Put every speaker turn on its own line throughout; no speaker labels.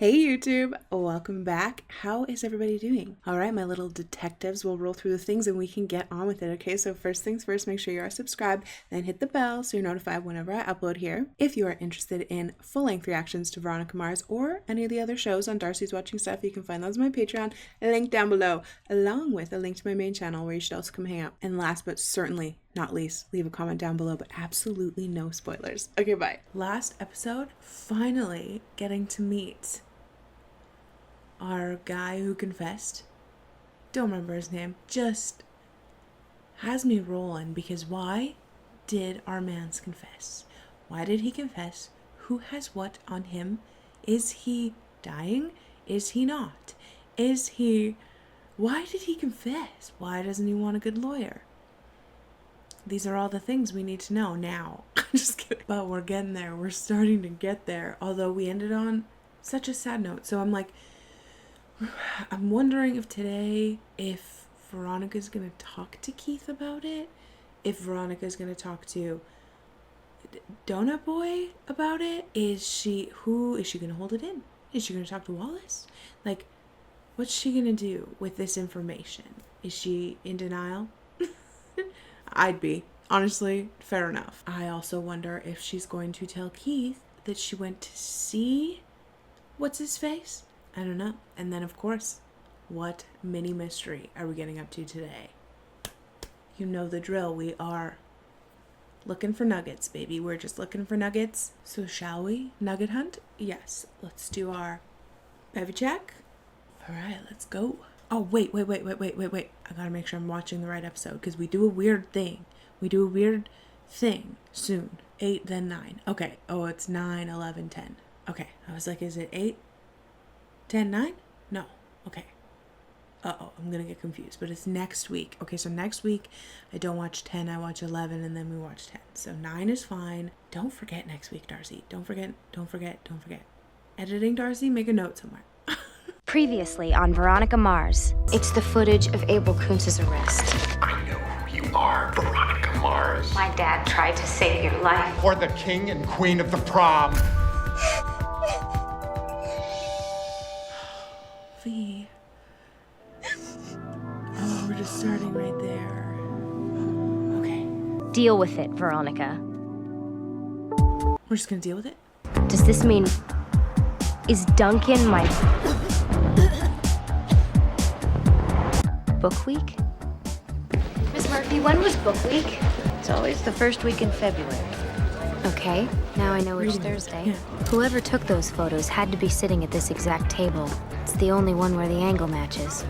Hey YouTube, welcome back. How is everybody doing? All right, my little detectives, will roll through the things and we can get on with it. Okay, so first things first, make sure you are subscribed, then hit the bell so you're notified whenever I upload here. If you are interested in full-length reactions to Veronica Mars or any of the other shows on Darcy's Watching Stuff, you can find those on my Patreon, link down below, along with a link to my main channel where you should also come hang out. And last but certainly not least, leave a comment down below, but absolutely no spoilers. Okay, bye. Last episode, finally getting to meet our guy who confessed. Don't remember his name. Just has me rolling because why did our mans confess? Why did he confess? Who has what on him? Is he dying? Is he not? Is he... Why did he confess? Why doesn't he want a good lawyer? These are all the things we need to know now. I'm just kidding. But we're getting there. We're starting to get there. Although we ended on such a sad note. So I'm wondering if today, if Veronica's going to talk to Keith about it. If Veronica's going to talk to Donut Boy about it. Is she going to hold it in? Is she going to talk to Wallace? Like, what's she going to do with this information? Is she in denial? I'd be. Honestly, fair enough. I also wonder if she's going to tell Keith that she went to see what's his face. I don't know. And then, of course, what mini mystery are we getting up to today? You know the drill. We are looking for nuggets, baby. We're just looking for nuggets. So shall we? Nugget hunt? Yes. Let's do our heavy check. All right, let's go. Oh, wait. I gotta make sure I'm watching the right episode because we do a weird thing. We do a weird thing soon. 8, then 9. Okay. Oh, it's 9, 11, 10. Okay. I was like, is it 8? 10, 9? No. Okay. Uh-oh, I'm gonna get confused, but it's next week. Okay, so next week, I don't watch 10, I watch 11, and then we watch 10. So 9 is fine. Don't forget next week, Darcy. Don't forget. Editing, Darcy, make a note somewhere.
Previously on Veronica Mars. It's the footage of Abel Kuntz's arrest.
I know who you are, Veronica Mars.
My dad tried to save your life.
Or the king and queen of the prom.
V. Oh, we're just starting right there. Okay.
Deal with it, Veronica.
We're just gonna deal with it?
Does this mean... Is Duncan my... Book week? Miss Murphy, when was book week?
It's always the first week in February.
Okay, now I know which Thursday.
Yeah.
Whoever took those photos had to be sitting at this exact table. It's the only one where the angle matches.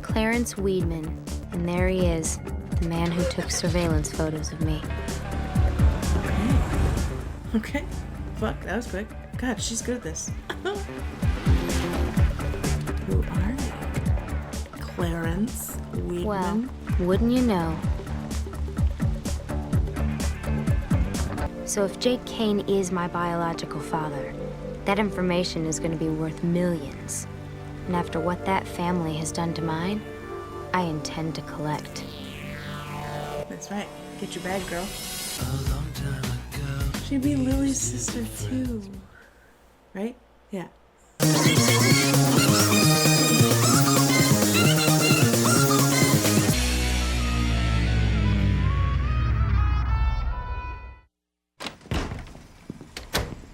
Clarence Weedman. And there he is, the man who took surveillance photos of me.
Okay. Fuck, that was quick. God, she's good at this. Who are you? Clarence Weedman?
Well, wouldn't you know? So if Jake Kane is my biological father, that information is going to be worth millions. And after what that family has done to mine, I intend to collect.
That's right. Get your bag, girl. She'd be Lily's sister, too. Right? Yeah.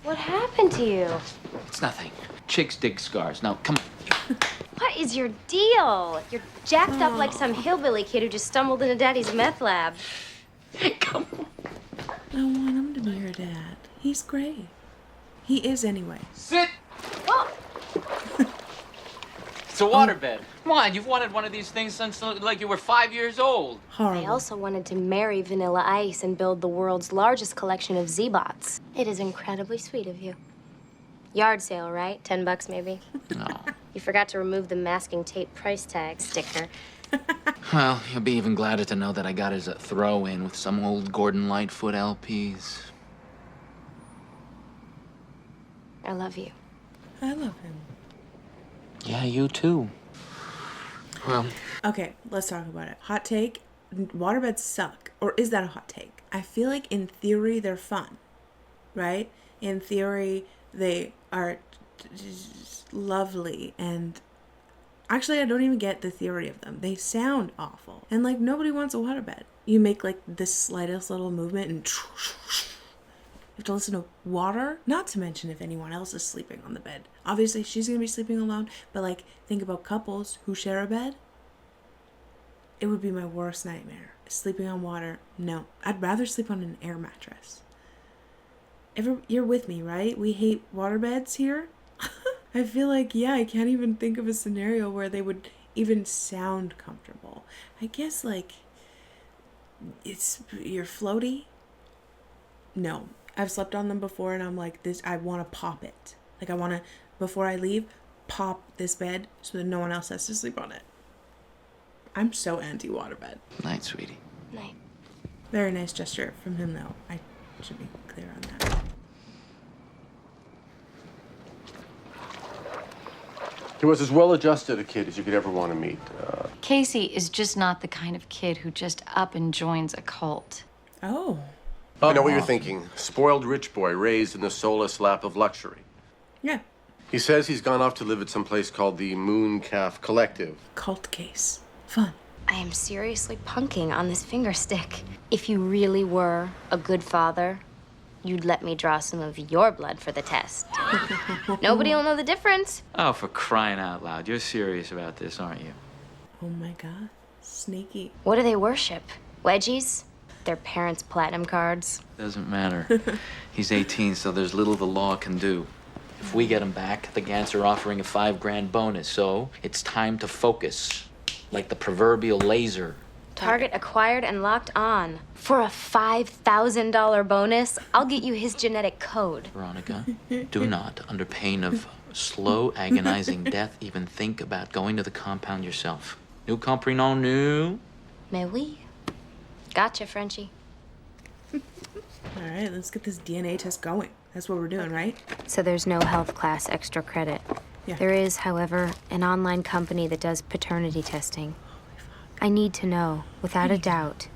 What happened to you?
It's nothing. Chicks dig scars. Now, come on.
What is your deal? You're jacked up like some hillbilly kid who just stumbled into Daddy's meth lab.
Come on.
I want him to be her dad. He's great. He is anyway.
Sit!
Oh,
It's a waterbed. Come on, you've wanted one of these things since like you were 5 years old.
Horrible.
I also wanted to marry Vanilla Ice and build the world's largest collection of Z-Bots. It is incredibly sweet of you. Yard sale, right? $10 maybe?
No.
You forgot to remove the masking tape price tag sticker.
Well, you'll be even gladder to know that I got as a throw-in with some old Gordon Lightfoot LPs.
I love you.
I love him.
Yeah, you too. Well,
Okay, let's talk about it. Hot take, waterbeds suck. Or is that a hot take? I feel like in theory they're fun, right? In theory They are just lovely, and actually I don't even get the theory of them. They sound awful. And like nobody wants a waterbed. You make like this slightest little movement and you have to listen to water. Not to mention if anyone else is sleeping on the bed. Obviously she's gonna be sleeping alone, but like think about couples who share a bed. It would be my worst nightmare. Sleeping on water, no. I'd rather sleep on an air mattress. You're with me, right? We hate waterbeds here. I feel like, yeah, I can't even think of a scenario where they would even sound comfortable. I guess like you're floaty. No, I've slept on them before and I'm like this. I want to pop it. Like I want to, before I leave, pop this bed so that no one else has to sleep on it. I'm so anti-waterbed.
Night, sweetie.
Night.
Very nice gesture from him, though. I should be clear on that.
He was as well-adjusted a kid as you could ever want to meet.
Casey is just not the kind of kid who just up and joins a cult.
Oh.
I know what you're thinking. Spoiled rich boy raised in the soulless lap of luxury.
Yeah.
He says he's gone off to live at some place called the Moon Calf Collective.
Cult case. Fun.
I am seriously punking on this finger stick. If you really were a good father, you'd let me draw some of your blood for the test. Nobody will know the difference.
Oh, for crying out loud. You're serious about this, aren't you?
Oh my god. Sneaky.
What do they worship? Wedgies? Their parents' platinum cards?
Doesn't matter. He's 18, so there's little the law can do. If we get him back, the Gants are offering a $5,000 bonus, so it's time to focus. Like the proverbial laser.
Target acquired and locked on. For a $5,000 bonus, I'll get you his genetic code.
Veronica, do not, under pain of slow, agonizing death, even think about going to the compound yourself. Nous comprenons, nous?
Mais oui. Gotcha, Frenchie.
Alright, let's get this DNA test going. That's what we're doing, right?
So there's no health class extra credit.
Yeah.
There is, however, an online company that does paternity testing. I need to know, without a doubt,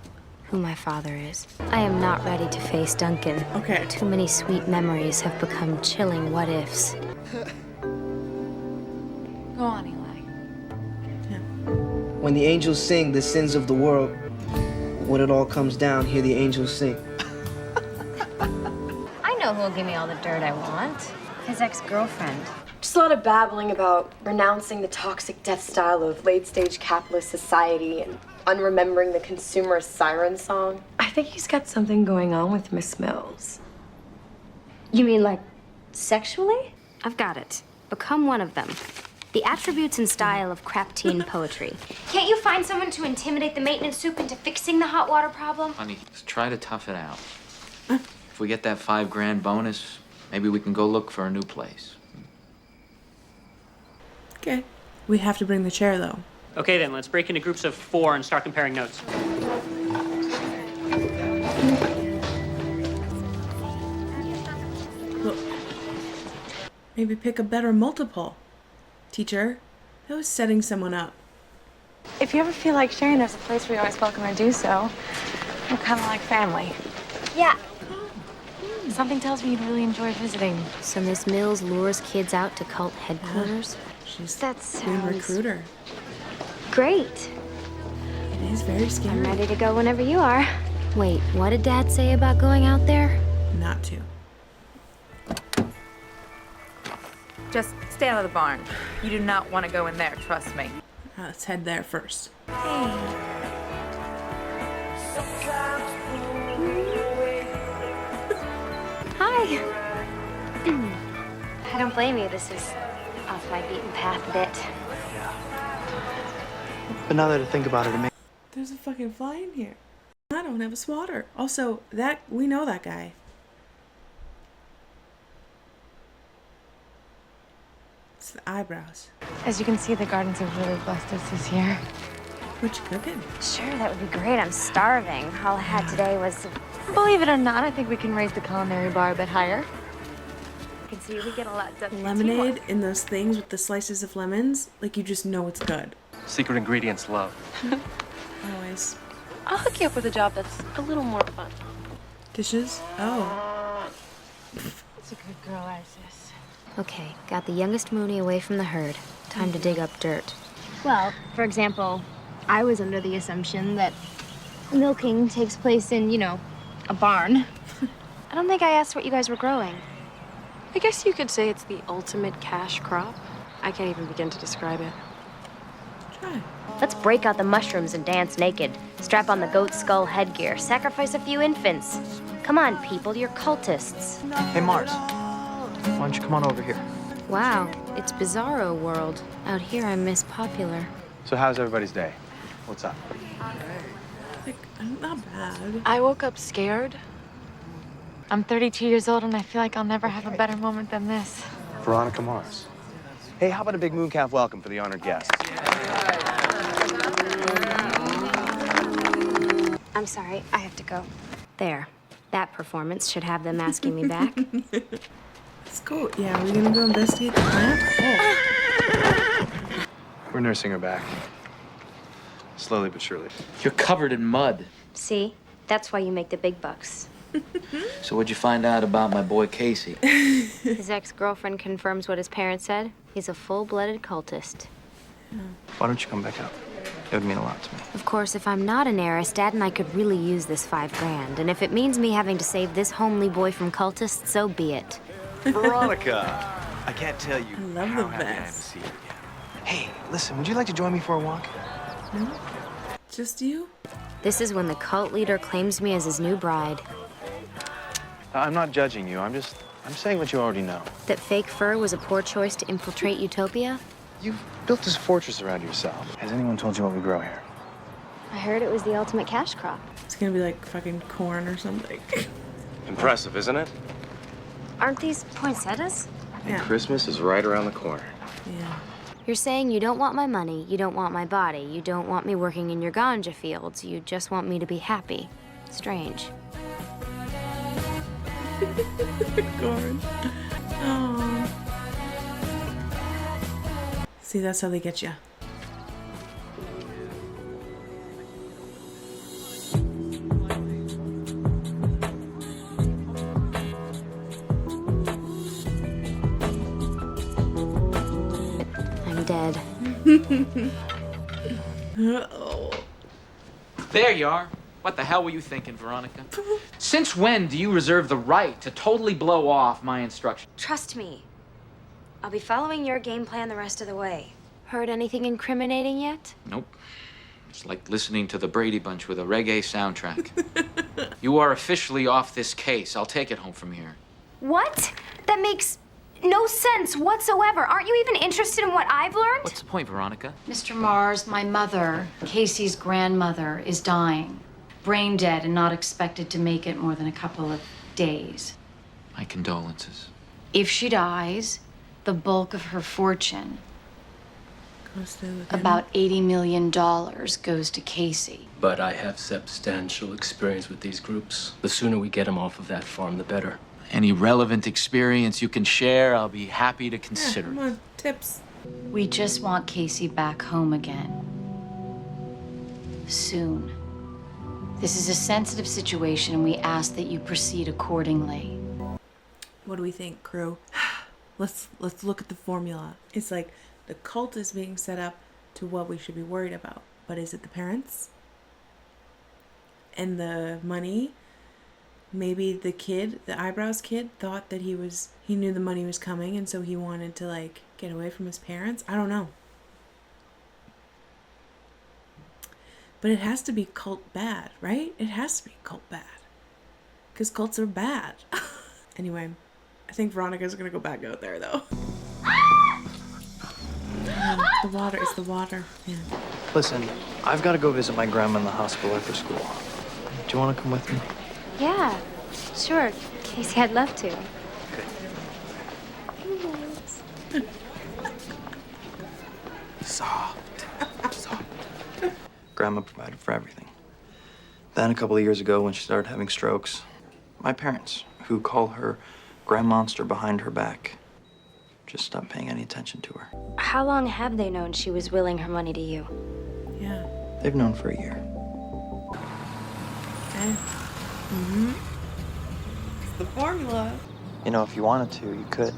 who my father is. I am not ready to face Duncan.
Okay.
Too many sweet memories have become chilling what-ifs.
Go on, Eli.
When the angels sing the sins of the world, when it all comes down, hear the angels sing.
I know who'll give me all the dirt I want. His ex-girlfriend.
Just a lot of babbling about renouncing the toxic death style of late-stage capitalist society and unremembering the consumerist siren song. I think he's got something going on with Miss Mills.
You mean like sexually? I've got it. Become one of them. The attributes and style of crap teen poetry. Can't you find someone to intimidate the maintenance soup into fixing the hot water problem?
Honey, let's try to tough it out. If we get that $5,000 bonus, maybe we can go look for a new place.
Okay. We have to bring the chair, though.
Okay, then, let's break into groups of 4 and start comparing notes.
Well, maybe pick a better multiple. Teacher, that was setting someone up.
If you ever feel like sharing, there's a place where you're always welcome to do so. We're kind of like family.
Yeah.
Something tells me you'd really enjoy visiting.
So Miss Mills lures kids out to cult headquarters?
She's
That
queen
sounds
recruiter.
great.
It is very
I'm
scary.
ready to go whenever you are. Wait, what did Dad say about going out there?
Not to.
Just stay out of the barn. You do not want to go in there, trust me.
Let's head there first.
Hi. I don't blame you. This is off my beaten path a bit.
But now that I think about it,
There's a fucking fly in here. I don't have a swatter. Also, we know that guy. It's the eyebrows.
As you can see, the gardens have really blessed us this year.
What you cooking?
Sure, that would be great. I'm starving. All I had today was...
Believe it or not, I think we can raise the culinary bar a bit higher.
I can see we get a lot done.
Lemonade in those things with the slices of lemons. Like, you just know it's good.
Secret ingredients, love.
Always.
I'll hook you up with a job that's a little more fun.
Dishes? Oh.
It's a good girl, Isis.
Okay, got the youngest Mooney away from the herd. Time to dig up dirt. Well, for example, I was under the assumption that milking takes place in, you know, a barn. I don't think I asked what you guys were growing.
I guess you could say it's the ultimate cash crop. I can't even begin to describe it.
Try.
Let's break out the mushrooms and dance naked. Strap on the goat skull headgear. Sacrifice a few infants. Come on, people, you're cultists.
Hey, Mars. Why don't you come on over here?
Wow, it's bizarro world. Out here, I'm Miss Popular.
So how's everybody's day? What's up?
Like, not bad.
I woke up scared.
I'm 32 years old and I feel like I'll never have a better moment than this.
Veronica Mars. Hey, how about a big moon calf welcome for the honored guests?
I'm sorry, I have to go. There. That performance should have them asking me back.
Let's go. Yeah, are we gonna go investigate the plant? Oh.
We're nursing her back. Slowly but surely.
You're covered in mud.
See? That's why you make the big bucks.
So what'd you find out about my boy Casey?
His ex-girlfriend confirms what his parents said. He's a full-blooded cultist.
Why don't you come back up? It would mean a lot to me.
Of course, if I'm not an heiress, Dad and I could really use this $5,000. And if it means me having to save this homely boy from cultists, so be it.
Veronica! I can't tell you
I love
how
the
happy I am to
vest.
see you again. Hey, listen, would you like to join me for a walk?
No? Just you?
This is when the cult leader claims me as his new bride.
I'm not judging you. I'm saying what you already know.
That fake fur was a poor choice to infiltrate Utopia?
You've built this fortress around yourself. Has anyone told you what we grow here?
I heard it was the ultimate cash crop.
It's gonna be like fucking corn or something.
Impressive, isn't it?
Aren't these poinsettias?
Yeah.
Christmas is right around the corner.
Yeah.
You're saying you don't want my money, you don't want my body, you don't want me working in your ganja fields, you just want me to be happy. Strange.
Corn. Oh. See, that's how they get you.
I'm dead.
Uh-oh.
There you are. What the hell were you thinking, Veronica? Since when do you reserve the right to totally blow off my instructions?
Trust me. I'll be following your game plan the rest of the way. Heard anything incriminating yet?
Nope. It's like listening to the Brady Bunch with a reggae soundtrack. You are officially off this case. I'll take it home from here.
What? That makes no sense whatsoever. Aren't you even interested in what I've learned?
What's the point, Veronica?
Mr. Mars, my mother, Casey's grandmother, is dying. Brain dead and not expected to make it more than a couple of days.
My condolences.
If she dies, the bulk of her fortune, about $80 million, goes to Casey.
But I have substantial experience with these groups. The sooner we get them off of that farm, the better.
Any relevant experience you can share, I'll be happy to consider.
Come on, tips.
We just want Casey back home again. Soon. This is a sensitive situation, and we ask that you proceed accordingly.
What do we think, crew? Let's look at the formula. It's like the cult is being set up to what we should be worried about. But is it the parents? And the money? Maybe the kid, the eyebrows kid, thought that he knew the money was coming, and so he wanted to like get away from his parents. I don't know. But it has to be cult bad, right? It has to be cult bad. Because cults are bad. Anyway, I think Veronica's gonna go back out there though. The water, it's the water. Yeah.
Listen, I've got to go visit my grandma in the hospital after school. Do you want to come with me?
Yeah, sure. Casey, I'd love to.
Soft. Grandma provided for everything. Then a couple of years ago, when she started having strokes, my parents, who call her Grand Monster behind her back, just stopped paying any attention to her.
How long have they known she was willing her money to you?
Yeah.
They've known for a year.
Okay. Mm-hmm. It's the formula.
You know, if you wanted to, you could.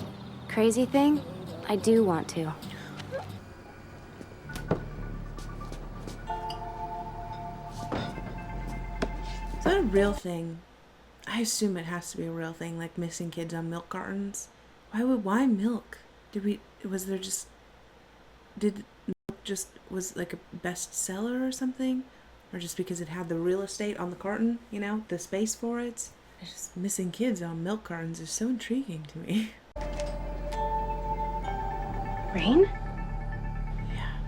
crazy thing? I do want to.
Is that a real thing? I assume it has to be a real thing, like missing kids on milk cartons. Why milk? Did milk was like a bestseller or something? Or just because it had the real estate on the carton, you know, the space for it? It's just missing kids on milk cartons is so intriguing to me.
Rain?
Yeah.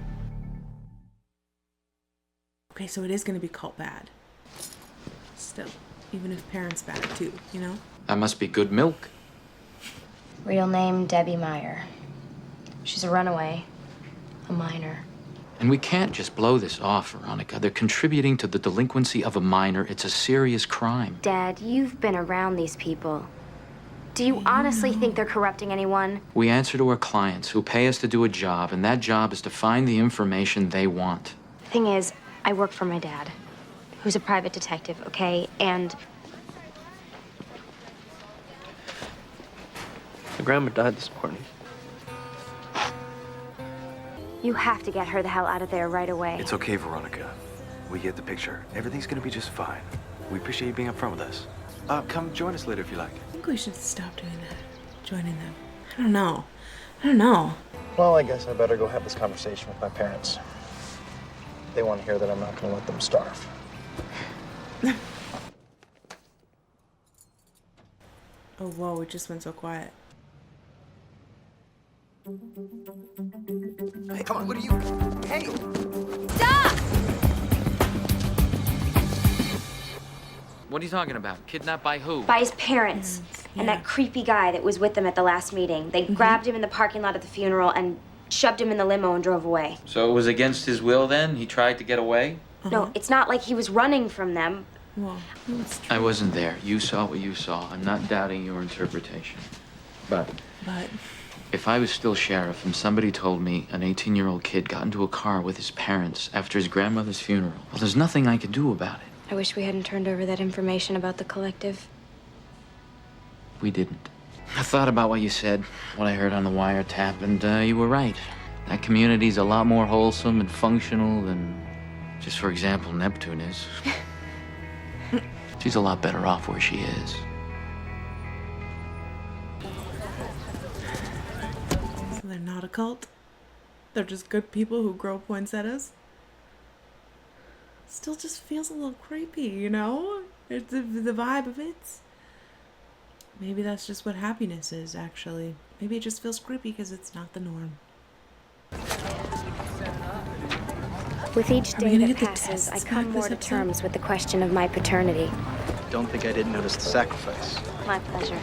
Okay, so it is gonna be called bad. Still, even if parents bad too, you know?
That must be good milk.
Real name, Debbie Meyer. She's a runaway. A minor.
And we can't just blow this off, Veronica. They're contributing to the delinquency of a minor. It's a serious crime.
Dad, you've been around these people. Do you honestly think they're corrupting anyone?
We answer to our clients who pay us to do a job, and that job is to find the information they want.
The thing is, I work for my dad, who's a private detective, okay? And
My grandma died this morning.
you have to get her the hell out of there right away.
It's okay, Veronica. We get the picture. Everything's gonna be just fine. We appreciate you being upfront with us. Come join us later if you like.
I think we should stop doing that. Joining them. I don't know.
Well, I guess I better go have this conversation with my parents. They want to hear that I'm not going to let them starve.
Oh, whoa, it just went so quiet.
Hey, come on, what are you? Hey!
Stop!
What are you talking about? Kidnapped by who?
By his parents. And that creepy guy that was with them at the last meeting. They grabbed him in the parking lot at the funeral and shoved him in the limo and drove away.
So it was against his will then? He tried to get away?
No, it's not like he was running from them.
Well,
I wasn't there. You saw what you saw. I'm not doubting your interpretation. But if I was still sheriff and somebody told me an 18-year-old kid got into a car with his parents after his grandmother's funeral, well, there's nothing I could do about it.
I wish we hadn't turned over that information about the collective.
We didn't. I thought about what you said, what I heard on the wiretap, and you were right. That community's a lot more wholesome and functional than, just for example, Neptune is. She's a lot better off where she is.
So they're not a cult? They're just good people who grow poinsettias? Still just feels a little creepy, you know? It's the vibe of it. Maybe that's just what happiness is, actually. Maybe it just feels creepy because it's not the norm.
With each day that passes, I come more to terms with the question of my paternity.
Don't think I didn't notice the sacrifice.
My pleasure.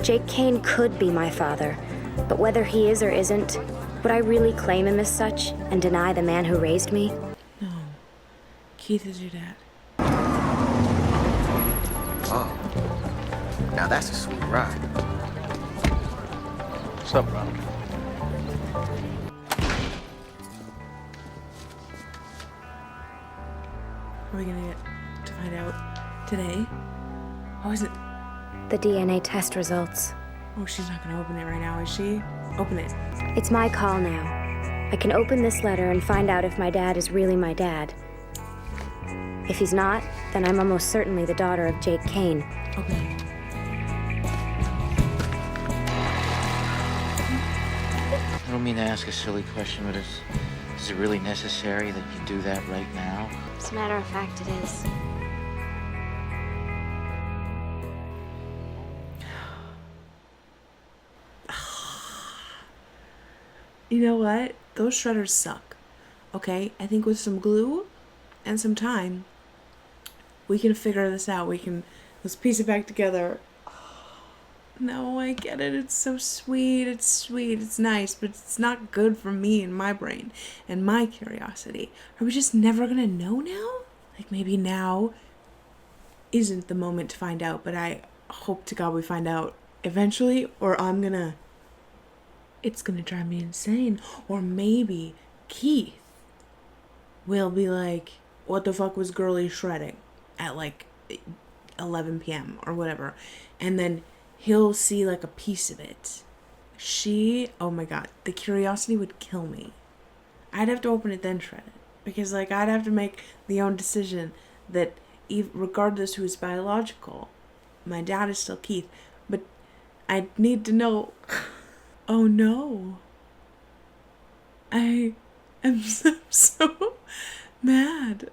Jake Kane could be my father, but whether he is or isn't, would I really claim him as such and deny the man who raised me?
No. Keith is your dad.
Oh. Now that's a sweet ride.
What's up, Veronica?
Are we gonna get to find out today? Oh, is it?
The DNA test results.
Oh, she's not gonna open it right now, is she? Open it.
It's my call now. I can open this letter and find out if my dad is really my dad. If he's not, then I'm almost certainly the daughter of Jake Kane.
Okay.
I don't mean to ask a silly question, but is it really necessary that you do that right now?
As a matter of fact, it is.
You know what? Those shredders suck. Okay? I think with some glue and some time, we can figure this out. Let's piece it back together. No, I get it. It's so sweet. It's sweet. It's nice, but it's not good for me and my brain and my curiosity. Are we just never gonna know now? Like maybe now isn't the moment to find out, but I hope to God we find out eventually, or it's gonna drive me insane. Or maybe Keith will be like, what the fuck was Girly shredding at like 11 p.m. or whatever, and then he'll see like a piece of it. Oh my God, the curiosity would kill me. I'd have to open it then shred it. Because like I'd have to make the own decision that regardless who is biological, my dad is still Keith. But I need to know. Oh no. I am so mad.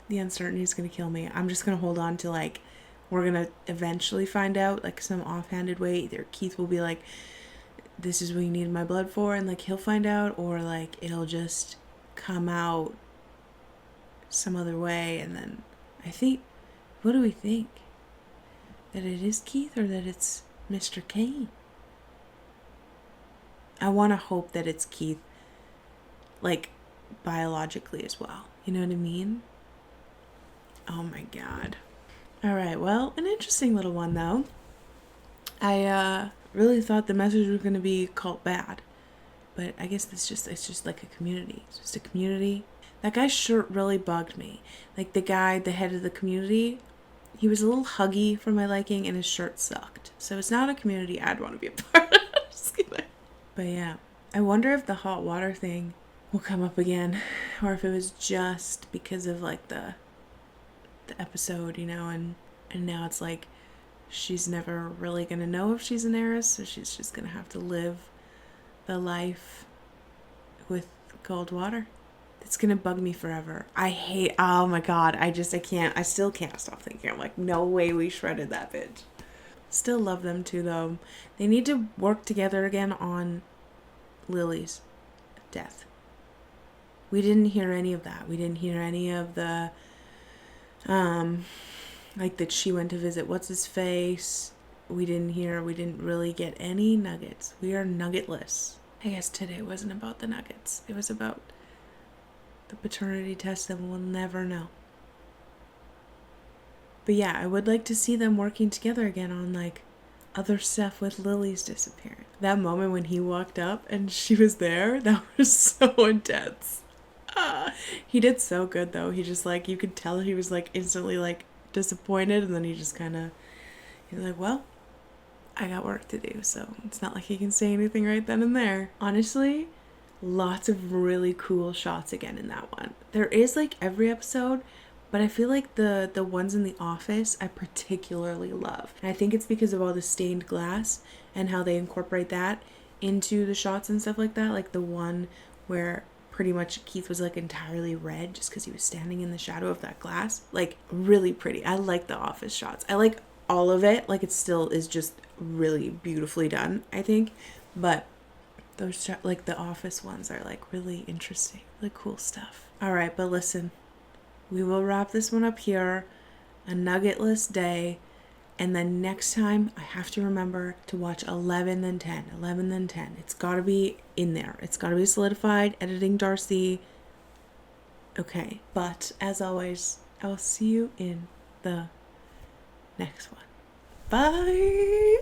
The uncertainty is going to kill me. I'm just going to hold on to like, we're going to eventually find out like some offhanded way. Either Keith will be like, this is what you need my blood for, and like he'll find out, or like it'll just come out some other way. And then I think, what do we think? That it is Keith or that it's Mr. Kane? I want to hope that it's Keith, like biologically as well. You know what I mean? Oh my God. All right, well, an interesting little one though. I really thought the message was going to be cult bad, but I guess it's just like a community. It's just a community. That guy's shirt really bugged me. Like the head of the community, he was a little huggy for my liking, and his shirt sucked. So it's not a community I'd want to be a part of. Just kidding. But yeah, I wonder if the hot water thing will come up again, or if it was just because of like the episode, you know, and now it's like she's never really gonna know if she's an heiress, so she's just gonna have to live the life with cold water. It's gonna bug me forever. Oh my God, I still can't stop thinking. I'm like, no way we shredded that bitch. Still love them too though. They need to work together again on Lily's death. We didn't hear any of that. We didn't hear any of the like that she went to visit what's his face. We didn't really get any nuggets. We are nuggetless. I guess today wasn't about the nuggets. It was about the paternity test that we'll never know. But yeah, I would like to see them working together again on like other stuff with Lily's disappearance. That moment when he walked up and she was there, that was so intense. He did so good though. He just like, you could tell he was like instantly like disappointed, and then he just kind of, he's like, well, I got work to do, so it's not like he can say anything right then and there. Honestly, lots of really cool shots again in that one. There is like every episode, but I feel like the ones in the office I particularly love. And I think it's because of all the stained glass and how they incorporate that into the shots and stuff like that. Like the one where pretty much Keith was like entirely red just because he was standing in the shadow of that glass. Like really pretty. I like the office shots. I like all of it. Like it still is just really beautifully done, I think. But those like the office ones are like really interesting, really cool stuff. All right, but listen, we will wrap this one up here. A nuggetless day. And then next time I have to remember to watch 11 then 10. 11 then 10. It's got to be in there. It's got to be solidified. Editing Darcy. Okay. But as always, I will see you in the next one. Bye.